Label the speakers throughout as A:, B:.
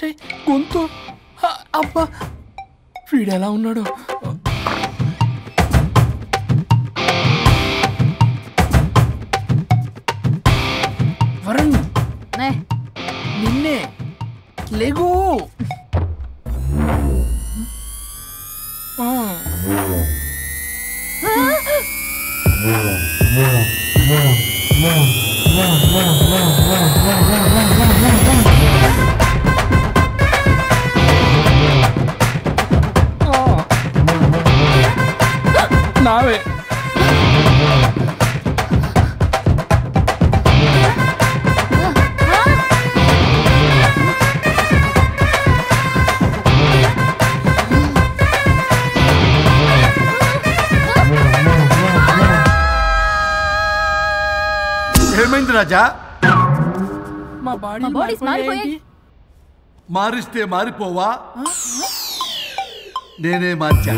A: చెయ్యి గొంతు. అబ్బా వీడు ఎలా ఉన్నాడు? వరుణ్ నిన్నే లేగు. నావే
B: ఏమైంది రాజా?
A: మా బాడీ
B: మారిస్తే మారిపోవా? నేనే మార్చా.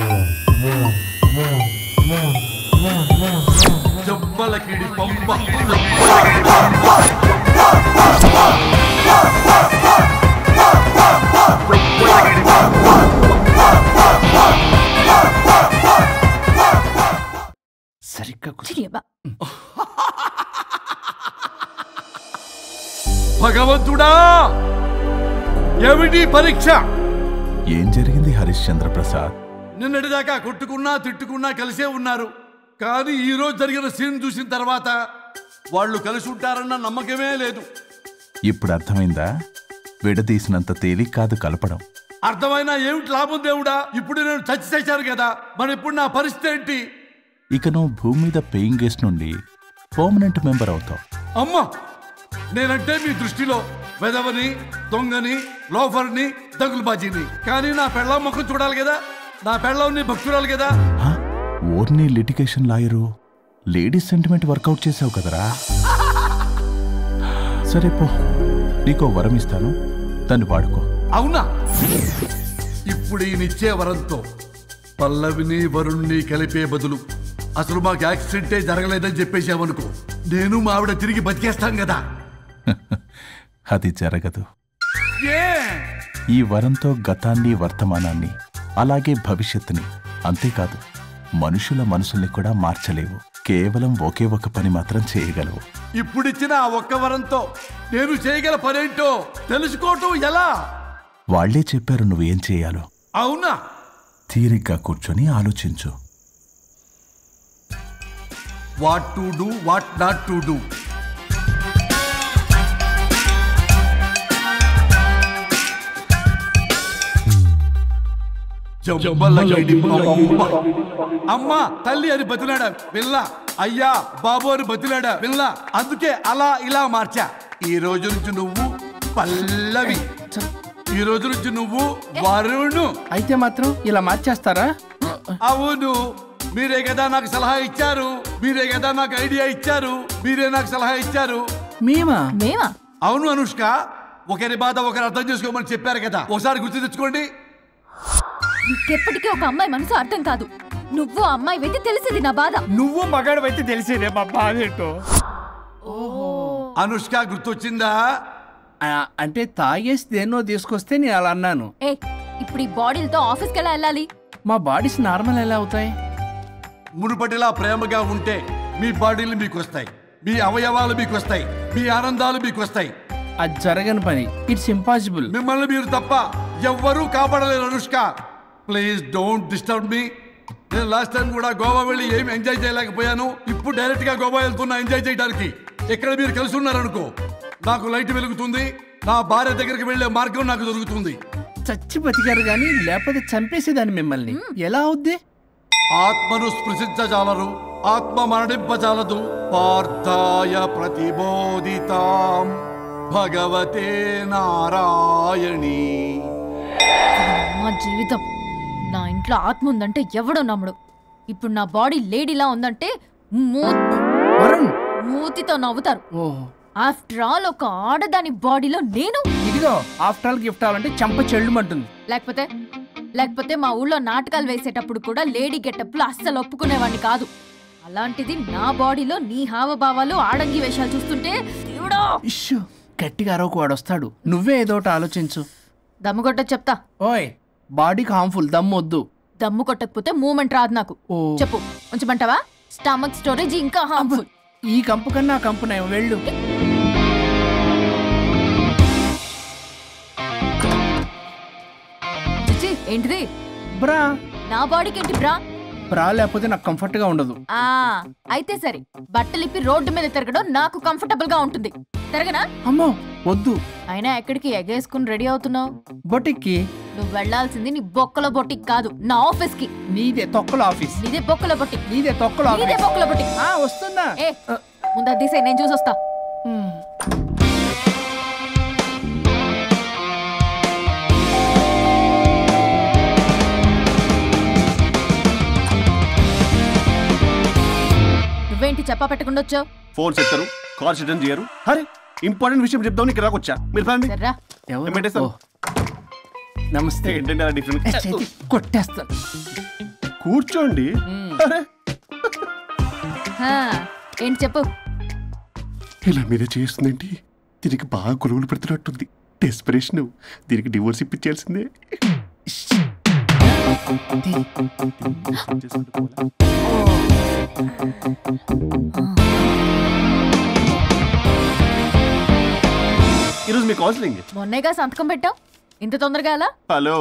B: జబ్బలకిడి పంప
A: సరిగ్గా
B: భగవంతుడా ఏమిటి పరీక్ష?
C: ఏం జరిగింది హరిశ్చంద్ర ప్రసాద్?
B: నిన్నటిదాకా కొట్టుకున్నా తిట్టుకున్నా కలిసే ఉన్నారు. కానీ ఈరోజు జరిగిన సీన్ చూసిన తర్వాత వాళ్ళు కలిసి ఉంటారన్న నమ్మకమే లేదు.
C: ఇప్పుడు అర్థమైందా? విడదీసినంత తేలిక కాదు కలపడం.
B: అర్థమైనా ఏమిటి లాభం దేవుడా? ఇప్పుడు నేను చచ్చి చేశాను కదా, మరి ఇప్పుడు నా పరిస్థితి ఏంటి?
C: ఇక నువ్వు భూమి మీద పేయింగ్ గెస్ట్ నుండి పర్మనెంట్ మెంబర్ అవుతావు.
B: అమ్మా, నేనంటే మీ దృష్టిలో వెదవని, దొంగని, లోఫర్ని, దగులుబాజీని. కానీ నా పెళ్ళం ముఖం చూడాలి కదా, నా పెళ్ళంని భక్తురాలు కదా.
C: ఓర్ని litigation lawyer, ladies sentiment work out చేసావు కదరా. సరే పో, నీకో వరం ఇస్తాను, దాన్ని వాడుకో.
B: అవునా? ఇప్పుడు ఈయనిచ్చే వరంతో పల్లవిని వరుణ్ణి కలిపే బదులు అసలు మాకు యాక్సిడెంటే జరగలేదని చెప్పేసామనుకో, నేను మా ఆవిడ తిరిగి బతికేస్తాం కదా.
C: అది జరగదు. ఈ వరంతో గతాన్ని, వర్తమానాన్ని, అలాగే భవిష్యత్తుని, అంతేకాదు మనుషుల మనసుల్ని కూడా మార్చలేవు. కేవలం ఒకే ఒక పని మాత్రం చేయగలవు.
B: ఇప్పుడిచ్చిన ఆ ఒక్క వరంతో నేను చేయగల పనేంటో తెలుసుకోవటం ఎలా?
C: వాళ్లే చెప్పారు నువ్వేం చేయాలో.
B: అవునా?
C: తీరిగ్గా కూర్చొని ఆలోచించు.
B: What to do, what not to do. అమ్మా తల్లి అని బతిలాడా పిల్ల, అయ్యా బాబు అని బతిలాడా పిల్ల. అందుకే అలా ఇలా మార్చా. ఈ రోజు నుంచి నువ్వు పల్లవి, ఈ రోజు నుంచి నువ్వు వరుణు.
A: అయితే మాత్రం ఇలా మార్చేస్తారా?
B: అవును, మీరే కదా నాకు సలహా ఇచ్చారు, మీరే కదా నాకు ఐడియా ఇచ్చారు, మీరే నాకు సలహా ఇచ్చారు.
A: మేమా?
B: అవును అనుష్క, ఒకరి బాధ ఒకరు అర్థం చేసుకోమని చెప్పారు కదా, ఒకసారి గుర్తు తెచ్చుకోండి.
D: నీకెప్పటికీ ఒక అమ్మాయి మనసు అర్థం కాదు. నువ్వు అమ్మాయి అయితే తెలిసేది నా బాధ,
A: నువ్వు మగాడు అయితే తెలిసేదే మా బాధ ఏంటో.
B: అనుష్క గుర్తొచ్చిందా?
A: అంటే తాగేసి దేన్నో తీసుకొస్తే నేను అలా అన్నాను.
D: ఇప్పుడు ఈ బాడీలతో ఆఫీస్కి ఎలా వెళ్ళాలి?
A: మా బాడీస్ నార్మల్ ఎలా అవుతాయి?
B: మునుపటిలా ప్రేమగా ఉంటే మీ బాడీలు మీకు వస్తాయి, మీ అవయవాలు మీకు వస్తాయి, మీ ఆనందాలు మీకు వస్తాయి.
A: అది జరగని పని. It's impossible.
B: మిమ్మల్ని మీరు తప్ప ఎవ్వరూ కాపాడలేరు Anushka. Please don't disturb me. నేను లాస్ట్ టైం కూడా గోవా వెళ్ళి ఏమి ఎంజాయ్ చేయలేకపోయాను. ఇప్పుడు డైరెక్ట్ గా గోవా వెళ్తున్నా ఎంజాయ్ చేయడానికి. ఎక్కడ మీరు కలిసి ఉన్నారనుకో, నాకు లైట్ వెలుగుతుంది, నా భార్య దగ్గరికి వెళ్లే మార్గం నాకు దొరుకుతుంది.
A: చచ్చి బతికారు గాని లేకపోతే చంపేసేదాన్ని మిమ్మల్ని. ఎలా అవుద్ది?
B: ఆత్మను స్పృశించజాలరు, ఆత్మ మరణింపజాలదు. పార్థాయ ప్రతిబోధితాం భగవతే నారాయణి.
D: మా జీవితం, నా ఇంట్లో ఆత్మ ఉందంటే ఎవడో నమ్ముడు. ఇప్పుడు నా బాడీ లేడీలా ఉందంటే మూతితో నవ్వుతారు. ఆఫ్టర్ ఆల్ ఒక ఆడదాని బాడీలో నేను.
A: ఇదిగో ఆఫ్టర్ ఆల్ గిఫ్ట్ అవ్వాలంటే చంప చెల్లుమంటుంది.
D: లేకపోతే మా ఊళ్ళో నాటకాలు వేసేటప్పుడు కూడా లేడీ గెటప్లు అస్సలు ఒప్పుకునేవాడిని కాదు. అలాంటిది నా బాడీలో నీ హావభావాలు, ఆడంగి వేషాలు చూస్తుంటే
A: ఇష్యూ గట్టిగా అరవకు, వాడు వస్తాడు. నువ్వే ఏదో ఒకటి ఆలోచించు.
D: దమ్ము కొట్టకు చెప్తా.
A: ఓయ్ బాడీకి హార్మ్ఫుల్, దమ్ము వద్దు.
D: దమ్ము కొట్టకపోతే మూమెంట్ రాదు నాకు.
A: ఓ
D: చెప్పు, ఉంచమంటావా? స్టమక్ స్టోరేజ్ ఇంకా హార్మ్ఫుల్.
A: ఈ కంపు కన్నా కంపు నయం, వెళ్ళు.
D: చిచి, ఏంటిది?
A: బ్రా.
D: నా బాడీకి ఏంటి బ్రా?
A: బ్రా లేకపోతే నాకు కంఫర్ట్ గా ఉండదు.
D: అయితే సరే, బట్టలిప్పి రోడ్డు మీద తిరగడం నాకు కంఫర్టబుల్ గా ఉంటుంది. తిరగనా?
A: అమ్మో వద్దు.
D: అయినా ఎక్కడికి ఎగేసుకుని రెడీ అవుతున్నావు?
A: బొటిక్కి.
D: నువ్వు వెళ్లాల్సింది నీ బొక్కల బొట్టికి కాదు, నా ఆఫీస్ కి.
A: నీదే తొక్కల ఆఫీస్.
D: నీదే బొక్కల బొట్టికి.
A: నీదే తొక్కల ఆఫీస్.
D: నీదే బొక్కల బొట్టికి.
A: వస్తున్నా.
D: ఏ ముందు అది తీసే, నేను చూసొస్తా. నువ్వేంటి చెప్పా పెట్టకుండా వచ్చావు?
E: ఫోన్ చెప్తారు, కాల్ అటెండ్ చేయరు. అరే ఇంపార్టెంట్ విషయం చెప్దాం నీకు రాకొచ్చా. మీరు ఫ్యామిలీ
D: సర్రా.
A: నమస్తే.
E: ఏంటంటే అలా డిఫరెంట్.
A: కొట్టేస్తాను.
E: కూర్చోండి. అరే
D: ఏంటి చెప్పు.
E: ఇలా మీరే చేస్తుందేంటి? దీనికి బాగా కొలువులు పెడుతున్నట్టుంది. డెస్పరేషన్. దీనికి డివోర్స్ ఇప్పించాల్సిందే. ఈరోజు మీ కౌన్సిలింగ్.
D: మొన్నేగా సంతకం పెట్టావు, ఇంత తొందరగా అలా?
E: హలో,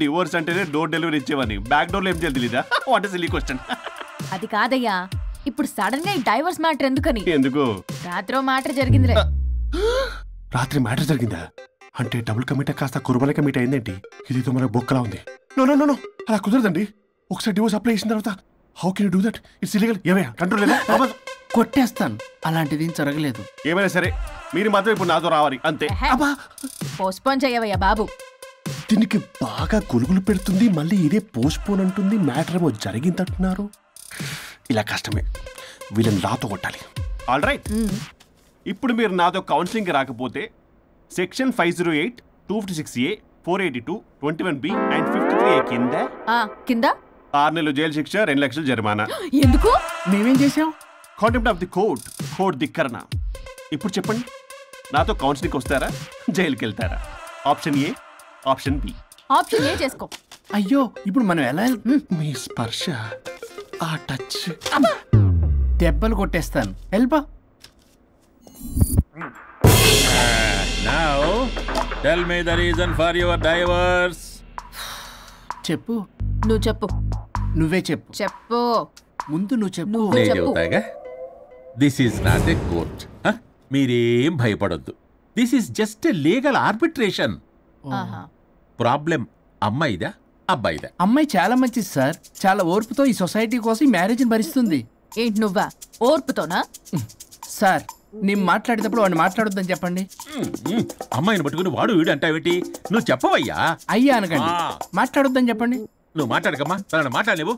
E: డివోర్స్ అంటేనే డోర్ డెలివరీ ఇచ్చేవాడిని. బ్యాక్ డోర్ లో ఏం చేయాలి తెలీదా? What is silly question.
D: అది కాదయ్యా, ఇప్పుడు సడన్ గా ఈ డైవర్స్ మ్యాటర్ ఎందుకని?
E: ఎందుకు?
D: రాత్రో మ్యాటర్ జరిగిందిలే.
E: రాత్రి మ్యాటర్ జరిగిందా? అంటే డబుల్ కమిట్ కాస్త కుర్బల కమిట్ అయిందేంటి? ఇది మనకు బొక్కలా ఉంది. నో నో నో, అలా కుదరదండి. ఒకసారి డివోర్స్ అప్లై చేసిన తర్వాత how can you do that? It's illegal. ఏమయ్యా కంట్రోల్ లేదా?
A: కొట్టేస్తాను. అలాంటిది ఏం జరగలేదు.
E: ఏమైనా సరే మీరు మాత్రం ఇప్పుడు నాతో రావాలి అంతే.
D: పోస్ట్పోన్ చేయవయ్యా బాబు.
E: దీనికి బాగా కొలుగులు పెడుతుంది, మళ్ళీ ఇదే పోస్ట్పోన్ అంటుంది. మ్యాటర్ ఏమో జరిగిందంటున్నారు. ఇలా కష్టమే. వీళ్ళని నాతో కొట్టాలి. ఆల్ రైట్, ఇప్పుడు మీరు నాతో కౌన్సిలింగ్కి రాకపోతే section 508, 256A, 482, 21B and 53A
D: కింద
E: 6 నెలలు జైలు శిక్ష, 2 లక్షలు జరిమానా.
D: ఎందుకు?
A: మేమేం చేసాం?
E: Contempt of the court, court ధిక్కరణ. ఇప్పుడు చెప్పండి, నాతో కౌన్సిలింగ్కి వస్తారా, జైలుకి వెళ్తారా? Option A, option B.
D: Option A చేసుకో.
A: అయ్యో, ఇప్పుడు మనం ఎలా?
E: మీ స్పర్శ, ఆ టచ్.
A: దెబ్బలు కొట్టేస్తాను. వెళ్ళిపో.
F: Now, tell me the reason for your divorce.
A: చెప్పు.
D: నువ్వు చెప్పు.
A: నువ్వే చెప్పు.
D: చెప్పు.
A: ముందు నువ్వు చెప్పు.
D: నువ్వు
F: నేను
D: చెప్పు.
F: చెబుతాగా. This is not a court. మీరేం భయపడొద్దు. This is just a legal arbitration. Problem అమ్మాయిదా అబ్బాయిదా?
A: అమ్మాయి చాలా మంచిది సార్. చాలా ఓర్పుతో ఈ సొసైటీ కోసం ఈ మ్యారేజ్ని భరిస్తుంది.
D: ఏంటి నువ్వా? ఓర్పుతోనా?
A: సార్, నేను మాట్లాడేటప్పుడు వాడిని మాట్లాడొద్దని చెప్పండి.
F: అమ్మాయిని పట్టుకుని వాడు వీడు అంటావేంటి? నువ్వు చెప్పవయ్యా.
A: అయ్యా అనకండి. మాట్లాడొద్దని చెప్పండి.
F: నువ్వు మాట్లాడకమ్మా, తనని మాట్లాడలేవు.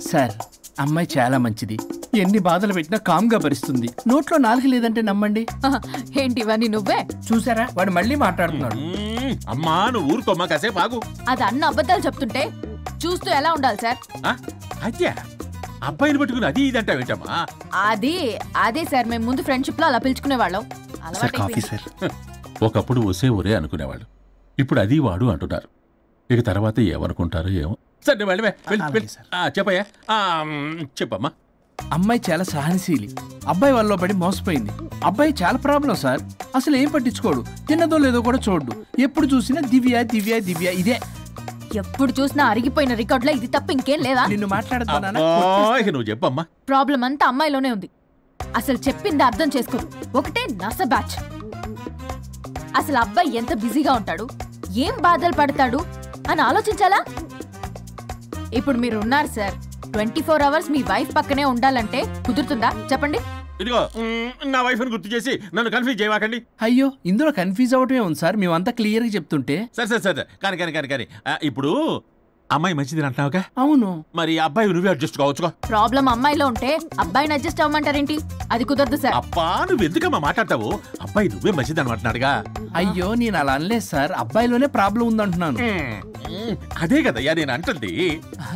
A: సార్, అమ్మాయి చాలా మంచిది. ఎన్ని బాధలు పెట్టినా కామ్గా భరిస్తుంది. నోట్లో నాలుగు లేదంటే నమ్మండి.
D: ఏంటి ఇవన్నీ నువ్వే
A: చూసారా? వాడు మళ్ళీ మాట్లాడుతున్నాడు.
F: అమ్మా నువ్వు ఊరుకోమ్మా, కాసేపు ఆగు.
D: అది అన్న అబద్ధాలు చెప్తుంటే చూస్తూ ఎలా ఉండాలి సార్?
F: అద్యా అబ్బాయిని పట్టుకుని అది ఇది అంటావేంటమ్మా?
D: అదే సార్, మేము ముందు ఫ్రెండ్షిప్ లో అలా పిలుచుకునేవాళ్ళం.
F: ఒకప్పుడు ఒసే ఒరే అనుకునేవాళ్ళు. ఇప్పుడు అది వాడు అంటున్నారు. ఇక తర్వాత ఏమనుకుంటారో ఏమో. సరే చెప్పయ్యా. చెప్పమ్మా.
A: అమ్మాయి చాలా సహనశీలి. అబ్బాయి వల్ల పడి మోసపోయింది. అబ్బాయి చాలా ప్రాబ్లం సార్. అసలు ఏం పట్టించుకోడు. తిన్నదో లేదో కూడా చూడు. ఎప్పుడు చూసినా దివ్య దివ్య దివ్య ఇదే.
D: ఎప్పుడు చూసినా అరిగిపోయిన రికార్డులో ఇది తప్ప ఇంకేం లేదా?
A: నిన్ను మాట్లాడతానా?
F: నువ్వు చెప్పమ్మా.
D: ప్రాబ్లం అంతా అమ్మాయిలోనే ఉంది. అసలు చెప్పింది అర్థం చేసుకోదు. ఒకటే నస బ్యాచ్. అసలు అబ్బాయి ఎంత బిజీగా ఉంటాడు, ఏం బాధలు పడతాడు అని ఆలోచించాలా? ఇప్పుడు మీరు ఉన్నారు సార్, 24 hours మీ వైఫ్ పక్కనే ఉండాలంటే కుదురుతుందా చెప్పండి?
F: ఇదిగో నా వైఫ్ ని గుర్తు చేసి నన్ను కన్ఫ్యూజ్ చేయవాకండి.
A: అయ్యో, ఇందులో కన్ఫ్యూజ్ అవటమే ఉంది సార్. మేమంతా క్లియర్ గా చెప్తుంటే.
F: సరే కానీ ఇప్పుడు అమ్మాయి మంచిది అంటున్నావుగా?
A: అవును.
F: మరి అబ్బాయి నువ్వే అడ్జస్ట్ కావచ్చుగా.
D: ప్రాబ్లం అమ్మాయిలో ఉంటే అబ్బాయిని అడ్జస్ట్ అవ్వమంటారేంటి? అది కుదరదు సార్.
F: అబ్బా నువ్వు ఎందుకమ్మా మాట్లాడతావు? అబ్బాయి నువ్వే మంచిది అనమాటున్నాడుగా.
A: అయ్యో, నేను అలా అనలేదు సార్. అబ్బాయిలోనే ప్రాబ్లం ఉందంటున్నాను.
F: అదే కదయ్యా నేను అంటుంది.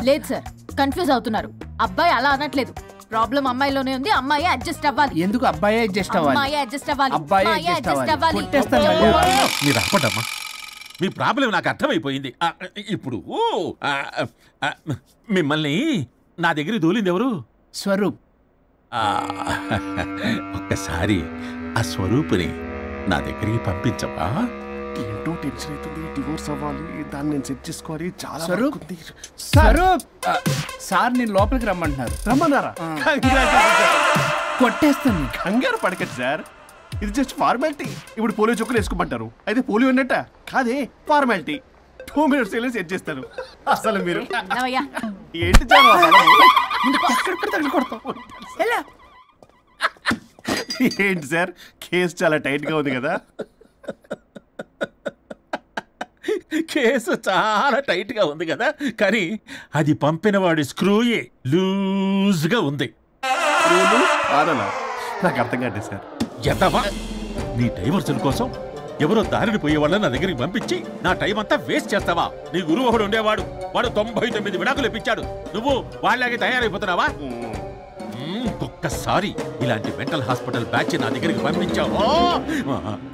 D: లేదు సార్, కన్ఫ్యూజ్ అవుతున్నారు. అబ్బాయి అలా అనట్లేదు. ప్రాబ్లం అమ్మాయిలోనే ఉంది. అమ్మాయి అడ్జస్ట్ అవ్వాలి.
A: ఎందుకు అబ్బాయి అడ్జస్ట్ అవ్వాలి?
D: అమ్మాయి అడ్జస్ట్ అవ్వాలి.
A: అబ్బాయి అడ్జస్ట్ అవ్వాలి. కొట్టేస్తాను.
F: మీరు అప్పటమ్మా, మీ ప్రాబ్లం నాకు అర్థమైపోయింది. ఇప్పుడు మిమ్మల్ని నా దగ్గరికి దూలింది ఎవరు?
A: స్వరూప్.
F: ఒక్కసారి ఆ స్వరూపుని నా దగ్గరికి పంపించవా?
E: ఏంటో టెన్షన్ అవుతుంది, డివోర్స్ అవ్వాలి, దాన్ని నేను సెట్ చేసుకోవాలి. చాలా
A: స్వరూప్
E: ఉంది.
A: స్వరూప్ సార్ నేను లోపలికి రమ్మంటున్నారు.
E: రమ్మన్నారా?
A: కొట్టేస్తాను.
E: కంగారు పడకండి సార్, ఇది జస్ట్ ఫార్మాలిటీ. ఇప్పుడు పోలియో చుక్కలు వేసుకోమంటారు, అయితే పోలియో ఉన్నట్ట కాదే, ఫార్మాలిటీ. 2 minutes వెళ్ళి సెట్ చేస్తారు. అసలు మీరు
D: నవయ్యా
E: ఏంటి చాలా ఏంటి సార్, కేసు చాలా టైట్ గా ఉంది కదా?
F: కేసు చాలా టైట్ గా ఉంది కదా, కానీ అది పంపిన వాడి స్క్రూయే లూజ్ గా ఉంది.
E: నాకు అర్థం కాదు సార్.
F: ఎంతవా నీ డైవర్సన్ కోసం ఎవరో దారిని పోయే వాళ్ళని నా దగ్గరికి పంపించి నా టైం అంతా వేస్ట్ చేస్తావా? నీ గురువు ఒకడు ఉండేవాడు, వాడు 99 విడాకులు ఇప్పించాడు. నువ్వు వాళ్ళలాగే తయారైపోతున్నావా? ఒక్కసారి ఇలాంటి మెంటల్ హాస్పిటల్ బ్యాచ్ నా దగ్గరికి పంపించావు.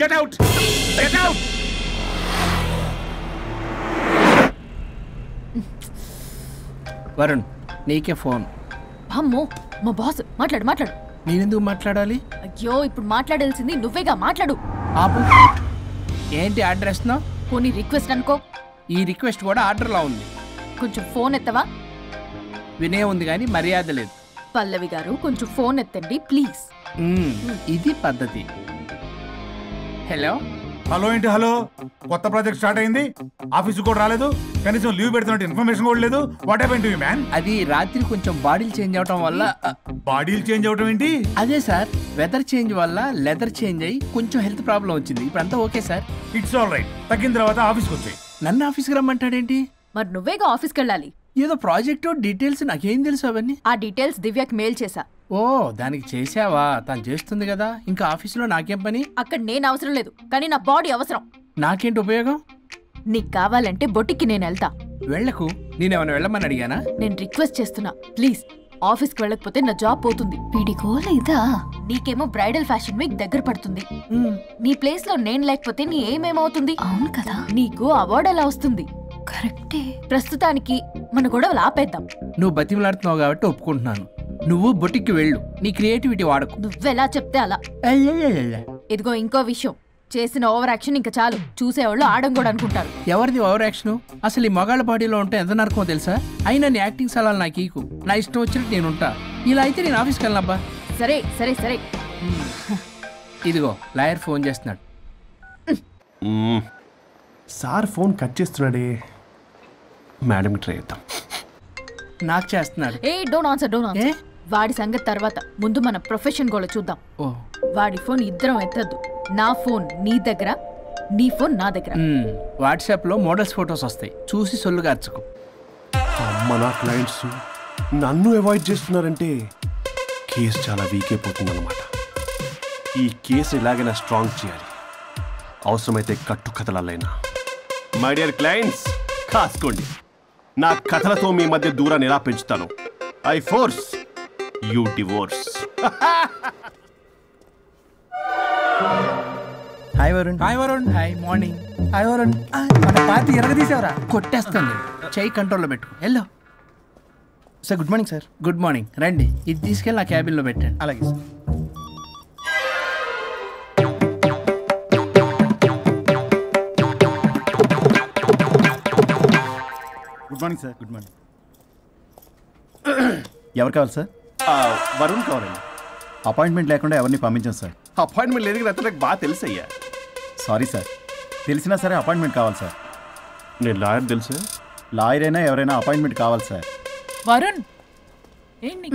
F: Get out, get out.
A: Varun నీకే ఫోన్.
D: అమ్మో మా బాస్. మాట్లాడు మాట్లాడు.
A: నేనెందుకు మాట్లాడాలి?
D: అయ్యో ఇప్పుడు మాట్లాడాల్సింది నువ్వేగా, మాట్లాడు.
A: ఆపు. ఏంటి ఆర్డర్ ఇస్తున్నావు?
D: పోనీ రిక్వెస్ట్ అనుకో.
A: ఈ రిక్వెస్ట్ కూడా ఆర్డర్లా ఉంది.
D: కొంచెం ఫోన్ ఎత్తవా?
A: వినే ఉంది కానీ మర్యాద లేదు.
D: పల్లవి గారు కొంచెం ఫోన్ ఎత్తండి ప్లీజ్.
A: ఇది పద్ధతి. హలో.
G: హలో ఏంటి హలో? కొత్త ప్రాజెక్ట్ స్టార్ట్ అయింది, ఆఫీసు కూడా రాలేదు, కనీసం లీవ్ పెడుతున్నట్టు ఇన్ఫర్మేషన్ కూడా లేదు. What happened to you man?
A: అది రాత్రి కొంచెం బాడీలు చేంజ్ అవటం వల్ల.
G: బాడీలు చేంజ్ అవటం ఏంటి?
A: అదే సార్, వెదర్ చేంజ్ వల్ల లెదర్ చేంజ్ అయ్యి కొంచెం హెల్త్ ప్రాబ్లం వచ్చింది. ఇప్పుడు అంతా okay sir.
G: It's all right. తగ్గిన తర్వాత ఆఫీస్కి వచ్చాయి.
A: నన్ను ఆఫీస్కి రమ్మంటాడేంటి?
D: మరి నువ్వేగా ఆఫీస్కి వెళ్ళాలి.
A: ఏదో ప్రాజెక్టు డీటెయిల్స్ నాకేం తెలుసు అవన్నీ.
D: ఆ డీటెయిల్స్ దివ్యకి మెయిల్ చేశా.
A: ఓ దానికి చేసావా? తను చేస్తుంది కదా, ఇంకా ఆఫీసులో నాకేం పని?
D: అక్కడ నేను అవసరం లేదు, కానీ నా బాడీ అవసరం.
A: నాకేంటి ఉపయోగం?
D: నీకు కావాలంటే బొటిక్కి నేను వెళ్తా.
A: వెళ్లకు. నేనేమైనా వెళ్ళమని అడిగానా?
D: నేను రిక్వెస్ట్ చేస్తున్నా ప్లీజ్. ఆఫీస్కి వెళ్ళకపోతే నా జాబ్ పోతుంది. వీడికోలే ఇదా? నీకేమో బ్రైడల్ ఫ్యాషన్ వీక్ దగ్గర పడుతుంది. నీ ప్లేస్ లో నేను లేకపోతే నీ ఏమేమవుతుంది? అవును కదా. నీకు అవార్డు ఎలా వస్తుంది? కరెక్టే. ప్రస్తుతానికి మన గొడవలు ఆపేద్దాం.
A: నువ్వు బతిమలాడుతున్నావు కాబట్టి ఒప్పుకుంటున్నాను. నువ్వు బొటిక్కి వెళ్ళు, నీ క్రియేటివిటీ వాడకు.
D: నువ్వెలా చెప్తే అలా. ఇదిగో ఇంకో విషయం, చేసిన ఓవర్ యాక్షన్ ఇంకా చాలు. చూసేవాళ్ళు ఆడం కూడా అనుకుంటారు.
A: ఎవరిది ఓవర్ యాక్షన్? అసలు ఈ మగాళ్ళ బాడీలో ఉంటే ఎంత నరకమో తెలుసా? అయినా నీ యాక్టింగ్ సలాలు నాకు ఈకు. నా ఇష్టం వచ్చినట్టు నేను ఉంటా. ఇలా అయితే నేను ఆఫీస్కి వెళ్ళనబ్బా.
D: సరే సరే సరే.
A: ఇదిగో లాయర్ ఫోన్ చేస్తున్నాడు.
E: సార్ ఫోన్ కట్ చేస్తున్నాడే. మేడంకి ట్రై చేద్దాం.
A: నాకు చేస్తున్నాడు.
D: ఏ డోంట్ ఆన్సర్, డోంట్ ఆన్సర్. వాడి సంగతి తర్వాత, ముందు మన ప్రొఫెషన్ కూడా చూద్దాం. వాడి ఫోన్ ఇద్దరం ఎత్తద్దు. నా ఫోన్ నీ దగ్గర, నీ ఫోన్ నా దగ్గర.
A: వాట్సాప్ లో మోడల్స్ ఫొటోస్ వస్తాయి, చూసి సొల్లు గార్చుకో.
E: అమ్మ, నా క్లయింట్స్ నన్ను అవాయిడ్ చేస్తున్నారంటే కేసు చాలా వీక్ అయిపోతుంది అన్నమాట. ఈ కేసు ఎలాగైనా స్ట్రాంగ్ చేయాలి, అవసరమైతే కట్టు కథలైనా. మై డియర్ క్లయింట్స్, కాసుకోండి. నా కథలతో మీ మధ్య దూరాన్ని ఎలా పెంచుతాను. I force you divorce.
A: Hi Varun. Hi Varun. Hi morning. Hi Varun. మన పార్టీ ఎరగదీసావరా? కొట్టేస్తాను. చెయ్యి కంట్రోల్లో పెట్టుకో. Hello
H: sir. Good morning sir.
A: Good morning. రండి, ఇది తీసుకెళ్ళి నా క్యాబిన్లో పెట్టండి.
H: అలాగే sir. Good morning sir. Good morning. ఎవరు కావాలి సార్?
E: వరుణ్ కావాలండి.
H: అపాయింట్మెంట్ లేకుండా ఎవరిని పంపించాను సార్.
E: అపాయింట్మెంట్ లేదు కదా, నాకు బాగా తెలుసు అయ్యా.
H: సారీ సార్, తెలిసినా సరే అపాయింట్మెంట్ కావాలి సార్.
E: నేను లాయర్ తెలుసు.
H: లాయర్ అయినా ఎవరైనా అపాయింట్మెంట్ కావాలి సార్.
I: వరుణ్ ఏంటి